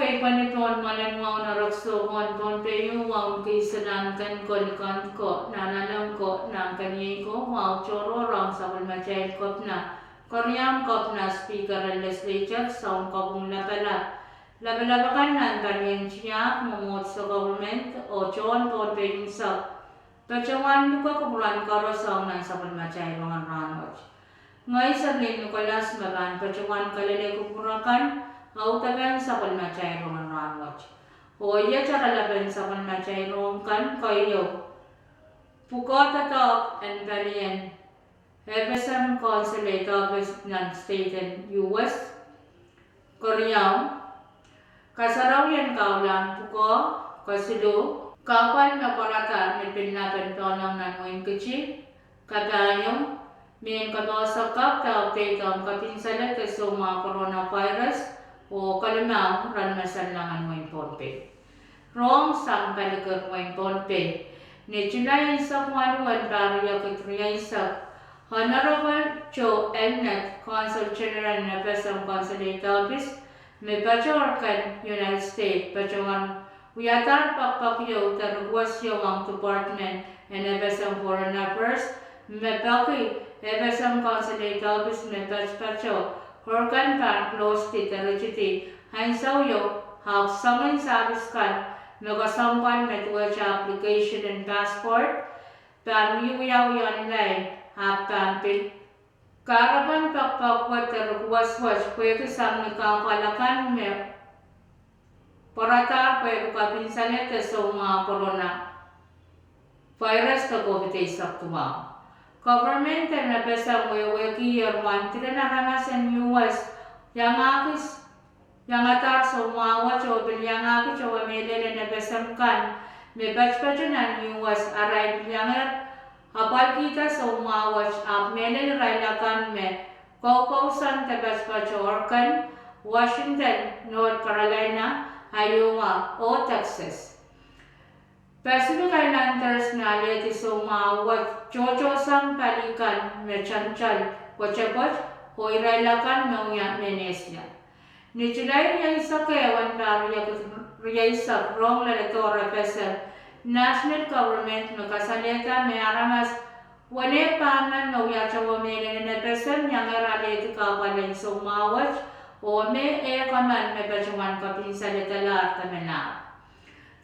pe panipon malang mau na rakso kon pe yung mau kisanan kan ko nanalam ko nang kanyi ko mau choro rong sabal macay kop na Korean kop na speaker and legislature sound ko kung labalabakan nan kanyen siya mumot sa government o chon pe yung sa Pacawan ko kumulan karo sa nan sabal macay mga ranoj. Ngay sa Nicolas magan pacawan kalele kumurakan Autagan sa palmachay roman ranwach. O iya cara laban sa palmachay kan kayo. Pukotatok and Valian. Everson Consulate Office ng State and US. Koreaw. Kasaraw yan kaulang puko. Kasilu. Kapal na parata may pinapan tonang nanguin kichi. Kadayong. Min katosakap ta update ang kapinsalat sa mga coronavirus. O kalamaw ran masanlangan mo yung ponpe. Rong sang kalagar mo yung ponpe. Ni July sa kumanuan pariya katriya sa Honorable Joe Elnett, Consul General na Pesang Consulate Office, may Bajorkan, United States, Bajongan, Wiyatar Pakpakyo, Tarugwas yung Department, and Pesang Foreign Affairs, may Paki, Pesang Consulate Office, may Bajpacho, Horkan pan close ti terajiti hain sauyo hak sangan sabis kan magasampan metuwa sa application and passport pan wiyaw online hak pan pil karapan pakpakwat terkuwas-was pwede sang nakapalakan me parata pwede kapinsanet sa mga corona virus ka COVID-19 tumaw. Government na pesang weweki yerman tira naranasan US yang atar so mawa chobil yang aki chowa melele na pesang kan me bachpachunan US aray yang apal kita so mawa ap melele railakan me San te bachpachorkan Washington, North Carolina, Iowa o Texas. Pacific Islanders na leti suma wat chocho sang palikan me chanchal wachapot o irailakan mauya menesya. Ni July niya isa kayawan pariya isa rong laletora pesa national government no kasaleta me aramas wane paman mauya chawa mele na pesa niya ngaraleti kawalan suma wat o me kaman me pachuan kapinsaleta la tamena.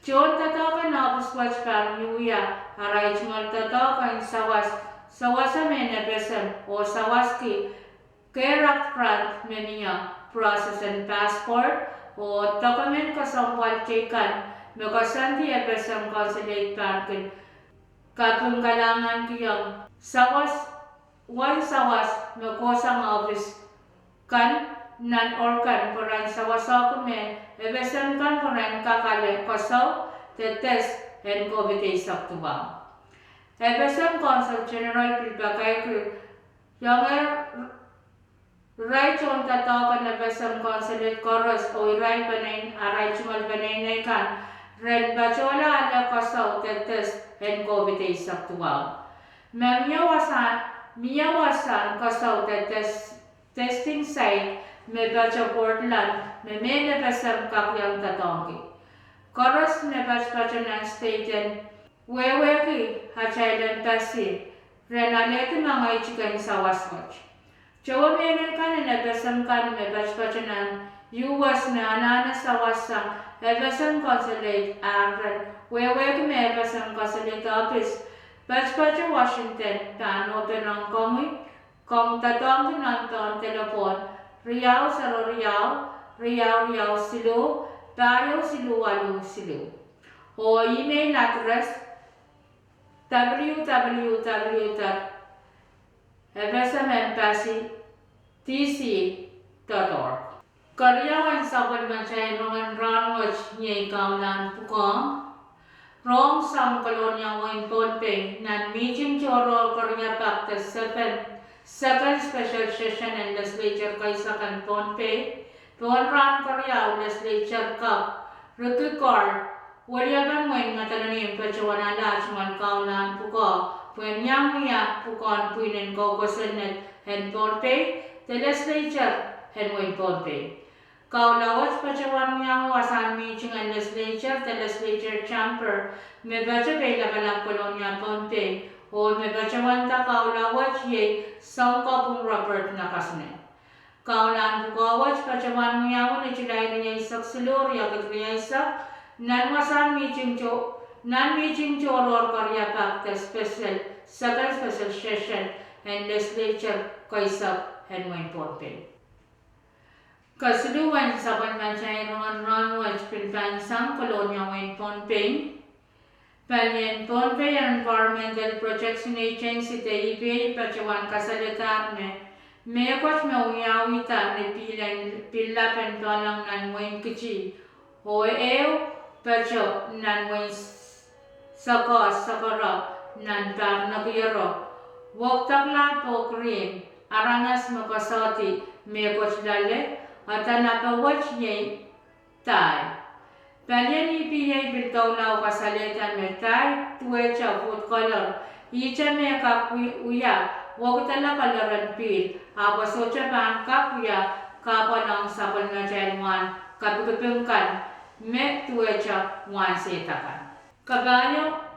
John tatakan na puswatch pang yuya, aray chungal tatakan sawasa mena besan o sawaski, kerak krant menia, process and passport, o document kasampal chikan, makasanti e besan consulate pankin, kapung kalangan kiyang sawas, makosang office, kan, nan orkan peran sawasa keme ebesan kan peran kakale kosaw tetes and COVID-19 tuwa. Ebesan Consul General pilbakay yang right on tatakan na ebesan consulate koros o iray banayin aray chumal banayin kan red bachola ala kosaw tetes and COVID-19 tuwa. Miyawasan kosaw tetes testing site me bacha Portland me mele besam kakyang tatongi. Koros me bachpachanan state and weweki hachailan pasi renaleti mga ichikan sa waswatch. Chawa menen kan na besam kan me bachpachanan US na anana sa wasang ebesam consulate agran weweki me ebesam consulate office bachpacha Washington tan open ang kong tatongi ng ton telepon Riau Saro Riau Silu, Tayo Silu Walu Silu. O email address www.fsmembassy.tc.org. Karyawan sa pagbansay mga ranwach niya kaulan puko. Rong sang kolonya wain ponpe nan meeting choro karya pakta 7th Special Session and Legislature Kaisakan Ponpe, Tuan Korea Legislature Cup, Rukikor, Waliaban mo yung matananim pachawanala chuman kaulan puko, Puenyang pukon puinen Gogo Senate and Ponpe, the Legislature and Wayne Ponpe. Kaulawat pachawan yang wasan meeting and legislature, the legislature chamber, me baca pela balang kolonya Pohnpei, o me pachawan ta kaulawat ye sangka pung Robert nakasne. Kaulan bukawat pachawan yang ni chilai ni isak silur ya kekriya isak, nan wasan meeting or karya pakta special, second special session and legislature kaisak and main Pohnpei. Kasuluan sa panmanchay ron Pilipansang Kolonya Wayne Pohnpei. Palyan Pohnpei Environmental Protection Agency TEPA pachawan kasalitan me kwat mawiyawita ni pilapan palang nan Wayne Kichi o pacho nan Wayne sakara nan pag nakiyaro. Waktakla po krim arangas makasati me kwat lale atanapawat niya tay. Palyan ipiyay bilkaulaw kasalitan me tay, tuwecha food color. Icha me kakuya, wag tala kalaran pil. Abasocha pan kakuya, kapalang sapal na jailwan, kapikipingkan, me tuwecha wan setakan.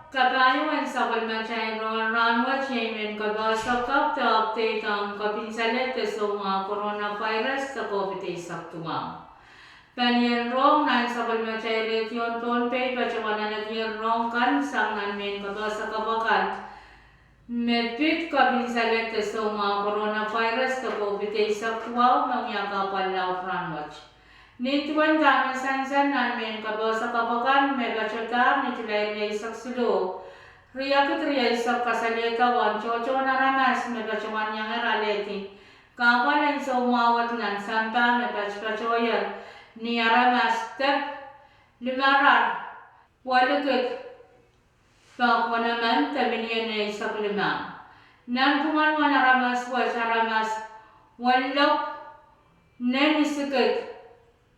Kabayo ang sapal na jailwan, ranwat yamin kabasa kapta update ang kapinsalit sa mga coronavirus sa COVID-19 tumang. Palyan rong nan sapal na jailwan yon Pohnpei pachawan na rong kan sang namin kabasa kabakan. Mepit kapinsalit sa mga coronavirus sa COVID-19 mangyakapan law ranwat. Nituan kami sansan namin kabasa kabakan may bachotar ni tulay na isak sulo. Riyakit isak kasalita wan chocho na ramas may bachawan niyang eraleti. Kapalan sa umawat nan sampa may bachpachoyan ni aramas tep limarar walukit. Pakwa naman tabiniyan na isak lima. Nan puman wan aramas walok nen isikit.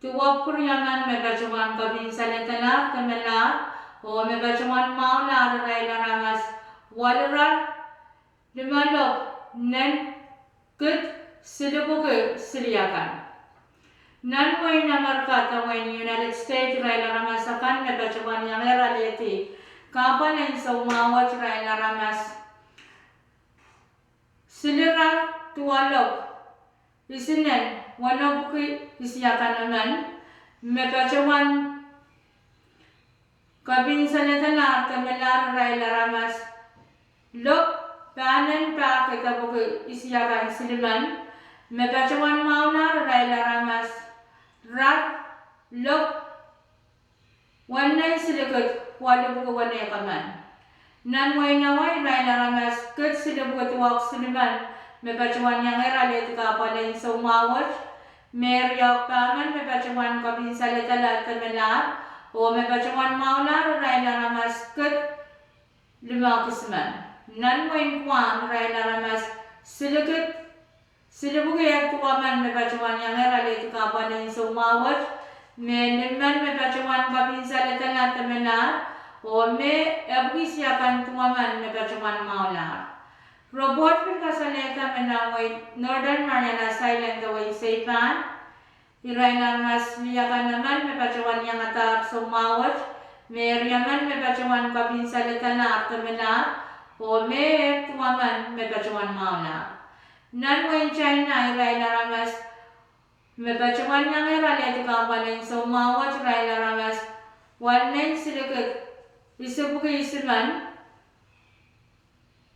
Tuwap kuryaman may bachawan kapinsalitanak tamalar o may bachawan maula aray naramas walarar limalok nen kit silubuki siliyakan. Nan way namarkat ang United States ray naramasakan may bachawan yang eraliti kapalan sa umawat ray naramas silirar tuwalok isinen walok isiyakan naman may pachawan kapinsalita na tamalar ray naramas lok panen pa kitabuki isiyakan siliman may pachawan mauna ray naramas rat lok wanay silikot walubuki wanay kaman nan way naway ray naramas kut silubuki wak siliman may pachawan yang eralit kapalan sa umawat may riyak paman may pachawan kapinsalita lahat tamalar o may pachawan mauna ray naramas kut limakisman nan way kwam ray naramas silikot silubuki at kuwaman may pachawan yang eralit kapalan sa umawat may liman may pachawan kapinsalita lahat tamalar o may abwisyakan kuwaman may pachawan mauna. Robot kasalita menaway Northern Mariana Island gaway Saipan. Iray naramas liyakan naman may pachawan yang atar sa umawat. May riyaman may pachawan kapinsalita na artamila o may tuwaman may pachawan mauna. Nanway China iray naramas may pachawan yang eralit kapalan sa umawat iray naramas wanen silikot isubuki isiman.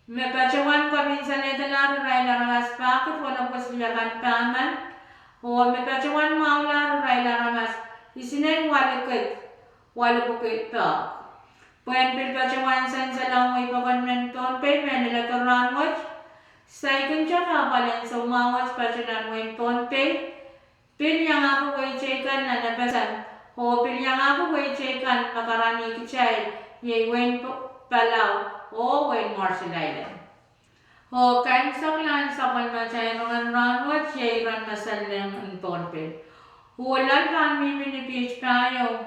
May pachawan kapinsalita na ray naramas pakit walang pasiliyakan paman o may pachawan maula ray naramas isinen walukit pa. Puyan pilpachawan san sa langway pakanmen Pohnpei may nilaturanwat saikon siya kapalan sa umawat pachanan Wayne Pohnpei pilyang ako way chaykan na nabasan o pilyang ako way chaykan makarani kichay yay Wayne Palaw o Wayne Marshall Island. O kansang lan sa palmachay mga ranwat yay ran masalang in Pohnpei. Ulan kami minipich pa ayaw.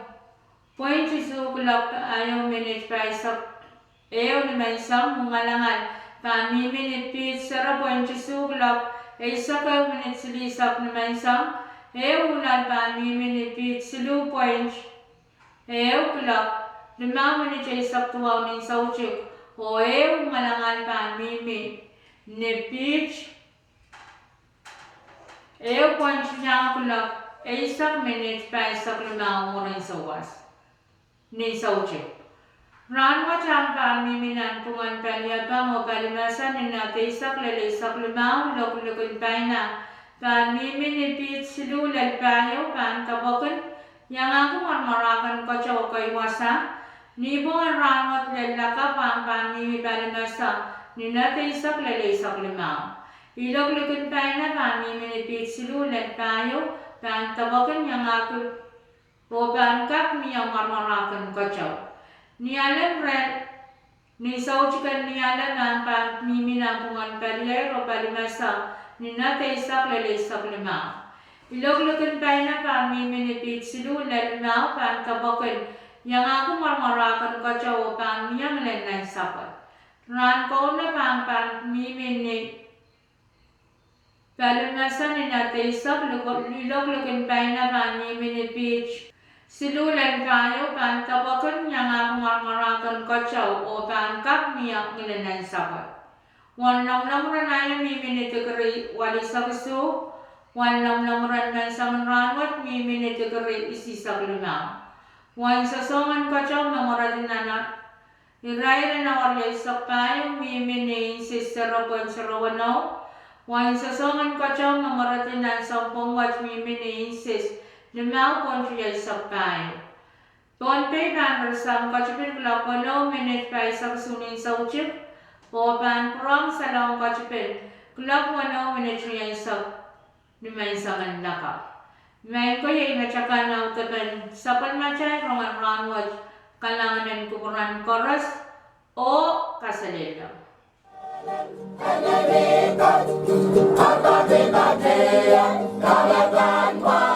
Point isukulap ayaw minipich pa isak. Ayaw naman isang mumalangan. Kami minipich sara point isukulap. Isak ayaw minipich naman isang. ulan pan miminipit silu point kulak lumamani chay saktuaw nin sauchik o malangan pan mimi nipit point niya kulak isak minutes pa isak lumaw mo rin sa was nin sauchik Ranwa champa miminan puman panyabang o palimasan ni natisak lalisak lumaw lok-lokon paina pan miminipit silulal payo pan tabakan yang aku marmarakan kacau kay wasa nibo ang ranwat lalaka pan mimi palimasa ni natisak lalisak lumaw ilok-lokon paina pan miminipit silulal payo pan tabakan yang aku o pan kap miyang marmarakan kacau ni alam ren ni sauchikan ni alam ang pan miminampungan palier o palimasa ni nataisak lalisak lima. Ilog-logan pa na pan miminipit silu lalima pan kabakan yang aku marmarakan kacau o pan miyang lenay sapat. Ran ko na pan mimini palimasa ni nataisak ilog-logan pa na pan miminipit silulan kayo pan tabakan yang aku marmarakan kacau o pan kap miyak nilanan sabat. Wan lam ranaya miminitigari wali saksu, wan lam ranan sang ranwat miminitigari isi saglima. Wan sasongan kacau mamoradinana iray na nawari sa payo mimini sisarapon sarawanaw. Wan sasongan kacau mamoradinana sa pongwat mimini sis Limau pon siya isapay. Pon pe pan bersam kacipin kelak 8 minit pa isang sunin sa uchip. Po pan perang salong kacipin kelak 8 minit siya isap lima isangan laka. May ko yung natsakan na utapan sapan macay rongan ranwaj kalanganan kukuran koras o kasalila. Amerika, Amerika, Amerika,